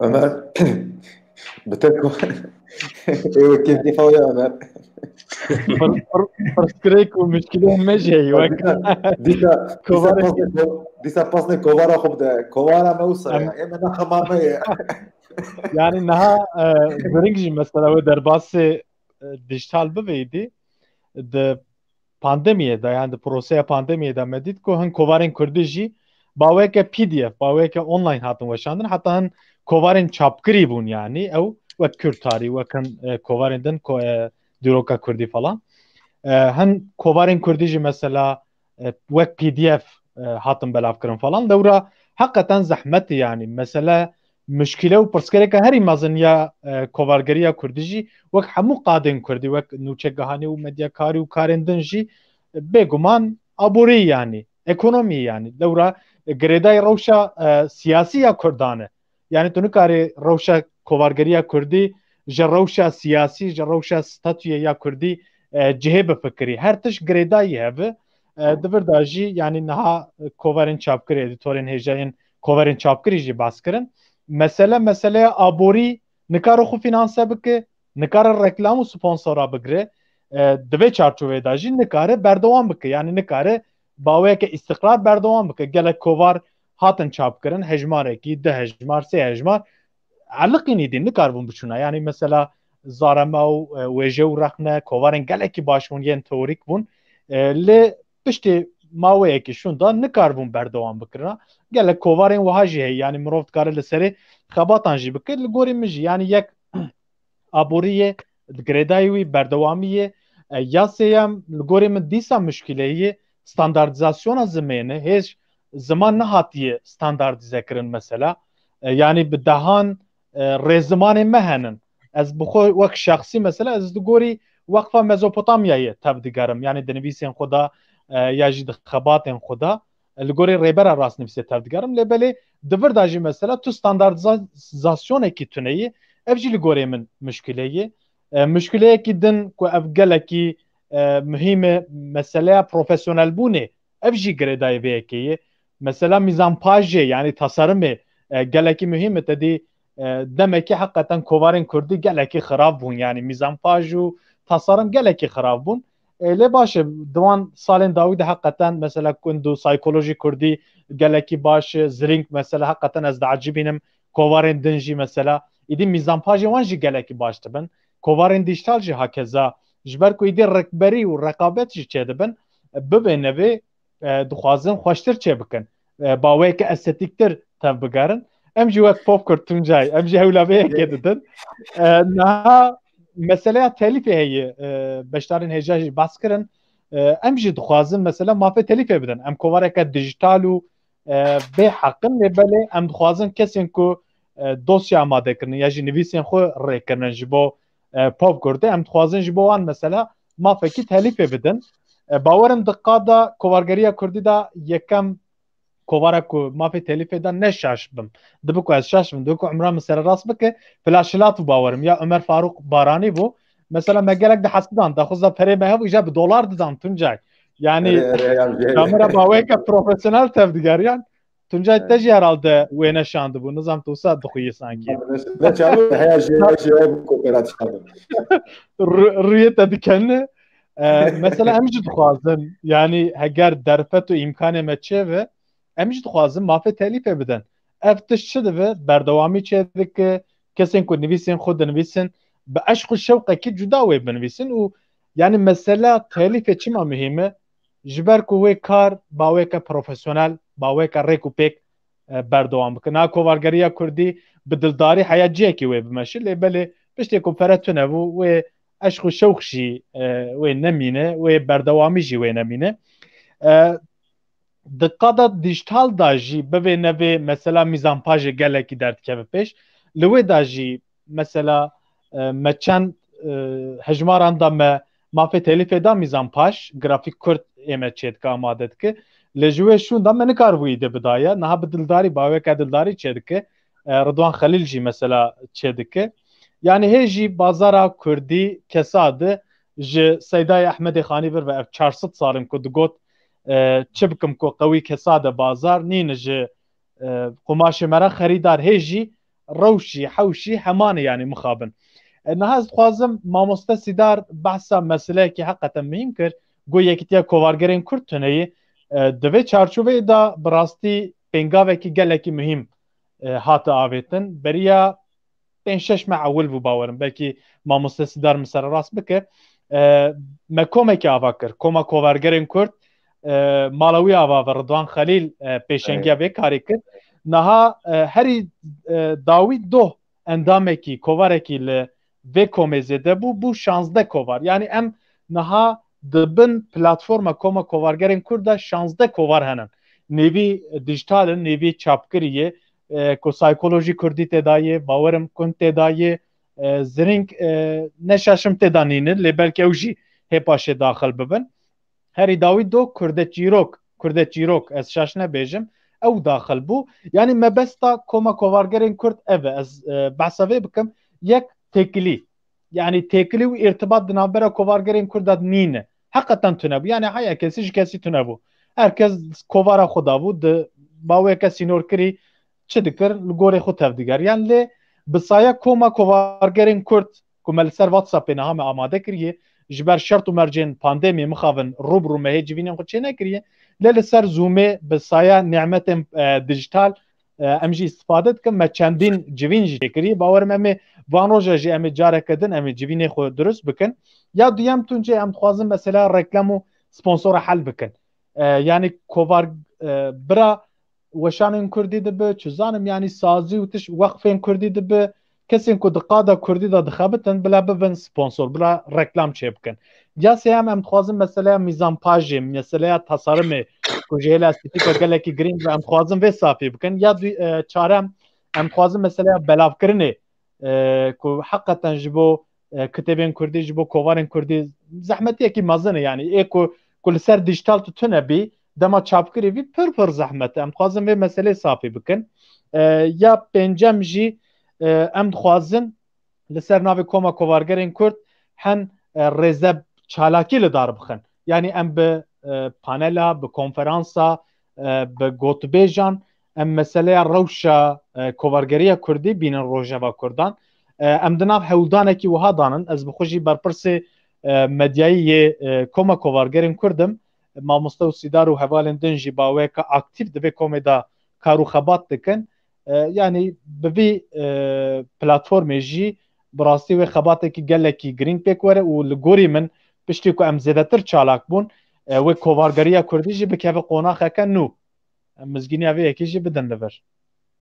Ömer بتركوا ايوه كيف هو يا عمر فرسكريك والمشكلة مجهي وك كوفاري ديسا باسني كوفارا خب ده كوفارا موسى يا اما خمامه يعني انها برنجي مثلا ودرباس ديجيتال ببيدي د pandemiye da yani proseye pandemiye da medit ko han kovarin kurdiji baweke PDF baweke online hatın veşandın hatta han kovarin çapkri bun yani ev ve kürtari ve kan kovarinden diroka kurdi falan han kovarin kurdiji mesela ve PDF hatın belafkırın falan devra hakikaten zahmeti yani mesela مشكله و پرسکرێکە هەری مەزن یا کۆڤارگەریە کوردیژی وەک هەموو قادن کوردی وەک نوچەگەهانی و مەدیەکاری و کارێندنژی بێگومان ئابووری ینی ئەکۆنۆمی ینی لەورە گرێدای ڕەوشە سیاسیە کوردانە یعنی تو نکارێ ڕەوشە کۆڤارگەریە کوردی ژە ڕەوشە سیاسی ژە ڕەوشە ستەتویە یا کوردی جهێ بفکری هەر تش گرێدایی هەبێ دبرداژی ینی نەها کۆڤارên çapkirê editörên hêjeyên کۆڤارên çapkirî jî baskirin mesele abori nikare xu finanse bike nikare reklam û sponsora bigire divê çarçovê de jî nikare berdewam bike yani nikare baweke istikrar berdewam bike gelek kovar hatin çapkirin hejmarekî di hejmar sê hejmar eliqînî dîn nikarbûn biçûne yani mesela zarema û wêje û rexne kovarên gelekî baş bûn yên teorîk bûn lê piştî maweyekî şûn da nikarbûn berdewam bikirina gelek kovarên wiha jî heye yani mirov dikare li serê xebatan jî bikir li gorî min jî yani yek aboriyê girêdayî wî berdewamiyê ya sêyem li gorî min dîsa müşkileyê standartizasyona zimêne hêj ziman nehatiye standartîzekirin mesela yani bi dehan rêzimanê me henin ez bi xwe wek şexsî mesela ez di gorî Waqfa Mezopotamyayê tev digerim yani di nivîsên xwe da ya jî di xebatên xwe da li gorî rêbera rastnivîsê tev digerim lê belê di vir de jî mesela tu standartizasyonekî tuneyê ev jî li gorê min müşkileyê müşkileyekî din ku ev gelekî mühim e meseleya profesyonelbûnê ev jî girêdayê vê yekê ye mesela mîzanpajê yani tasarımê gelekî mühim e tedî demekî heqeten kovarên Kurdî gelekî xirab bûn yani mîzanpaj û tasarım gelekî xirab bûn lê baş e diwan salên dawî de heqeten mesela kund û psikolojî Kurdî gelekî baş e ziring mesela heqeten ez diacibînim kovarên din jî mesela îdî mîzanpajê wan jî gelekî baş dibin kovarên dîjîtal jî hakeza ji ber ku îdî rekberî û reqabet jî çêdibin bibêne vê dixwazin xweştir çê bikin baweyeke estetîktir tev bigerin em jî wek pop Kurd Tuncay em jî hewleveyekê didin niha meseleya telîfê heye beşdarên hêja jî bas kirin em jî dixwazin mesela mafê telîfê bidin em kovareke dijîtal û bê heqin lê belê em dixwazin kesên ku dosya amadekirin ya jî nivîsên xwe rêkirinin ji bo pop Kurdê em dixwazin ji bo wan mesela mafekî telîfê bidin bawerim di qada kovargeriya Kurdî da yekem kovara ku mafê telîfê da ne şaş bim dibi ku ez şaş bim dibi ku umra min sererast bike flaşilat û bawerim ya Ömer Faruk Baranî bû mesela me gelek di hesbidan daxuza perê me hev îja bi dolar didan Tuncay yani kamera baweke profesyonel tev digeriyan Tuncay te jî herhalde wê neşandibû nizam tu sa dixuyî sankî rûyê te dikenî mesela em jî dixwazin yani heger derfet û îmkanê me çêve em jî dixwazin mafê telîfê bidin ev tişt çi dibe berdewamî çê dike kesên ku nivîsên xwe dinivîsin bi eşq û şewqekî cuda wê binivîsin û yani mesela telîfê çima mühim e ji ber ku wê kar baweke profesyonel baweke rêk û pêk berdewam bikin ha kovargeriya Kurdî bi dildarî heya ciyekî wê bimeşir lê belê piştê ku pere tune bû wê eşq û şewq jî wê nemîne wê berdewamî jî wê nemîne di qada dijîtal da jî bivê nevê mesela mîzanpajê gelekî derdikeve pêş li wê da jî mesela me çend hejmaran da me mafê telîfê da mîzanpaj grafîk Kurd ê me çê dike amade dike lê ji wê şûn da me nikaribûyî de bidaye niha bi dildarî baweke dildarî çê dike Rıdwan Xelîl jî mesela çê dike yani hê jî bazara Kurdî kesade ji Seydayê Ehmedê Xanî vir ve ev 400 salin ku digot çi bikim ku qewî kesade bazar nîne ji qumaşê me re xerîdar hê jî روشی حوشی همان یعنی مخابن نهاز خوازم مامۆستا سیدار بەحسا مەسلەیەکی حقەتەن مهم کرد گۆ یەکیتیا کۆڤارگەرên کورد تونەیە divê çarçoveyê da bi rastî pêngavekî gelekî muhîm hate avêtin beriya 5-6 me ewil bû bawerim belkî mamoste sîdar min sererast bike me komekî ava kir koma kovargerên Kurd mala wî ava ve Rıdvan Xelîl pêşengiya vê karê kir niha herî dawî doh endamekî kovarekî li vê komê zêde bû bû 16 kovar yani em niha dibin platforma koma kovargerên Kurd da 16 kovar henin nêvî dijitalin nêvî çapkiriyê ku psikolojî Kurdî têdayê bawerim kund têdayê ziring neşaşim têda nînin lê belki ew jî hê paşê daxil bibin herî dawî do Kurde çîrok ez şaş nebêjim ew daxil bû yani mebesta koma kovargerên Kurd ev e ez behsa vê bikim yek têkilî yani têkilî û irtibat di navbera kovargerên Kurd da nîne heqetan tunebû yani heya kesî ji kesî tunebû herkes kovara xwe dabû di bawê sînor kirî çi dikir li gorê xwe tevdiger yan lê bi saya koma kovargerên Kurd ku me li ser WhatsAppê niha me amade kiriye ji ber şert û mercên pandemiyê mixavin rûbirû me hê civînên xwe çê nekiriye lê li ser Zoomê bi saya nimetên dijital em jî istifade dikin me çendîn civîn jî çêkiriye bawerim em ê van roja jî em ê careke din em ê civînê xwe durust bikin ya duyem tuncê em dixwazin mesela reklam û sponsora hel bikin yani kovar bira weşanên Kurdî dibe çizanim yani sazî û tiş wexfên Kurdî dibe kesên ku diqada Kurdî da dixebitin bila bibin sponsor bila reklam çê bikin ya sêyem em dixwazin mesela mîzanpajê mesela tasarımê ku ji hêla estîtîka gelekî girîng ve em dixwazin vê safê bikin ya çarem em dixwazin mesela belavkirinê ku heqetan ji bo kitêbên Kurdî ji bo kovarên Kurdî zehmetiyekî mezin e yani ê ku li ser dijital tu tune bî dema çapkirê vî pir zehmet em dixwazin vê meselê safê bikin ya pêncem jî em dixwazin li ser navê koma kovargerên Kurd hen rêze çalakî li dar bixin yani em bi panela bi konferansa bi gotbêjan em meseleya rewşa kovargeriya Kurdî bînin Rojava Kurdan em di nav hewldanekî wiha danin ez bi xwe jî berpirsê medyayê koma kovargerên Kurdim mamoste û sîdar û hevalên din jî baweka aktif di vê komê da kar û xebat dikin yani bi vî platformê jî bi rastî wê xebatekî gelekî girîng pêk were û li gorî min piştî ku em zêdetir çalak bûn wê kovargeriya Kurdî jî bikeve qonaxeke nû mizgîniya vê yekî jî bidin li vir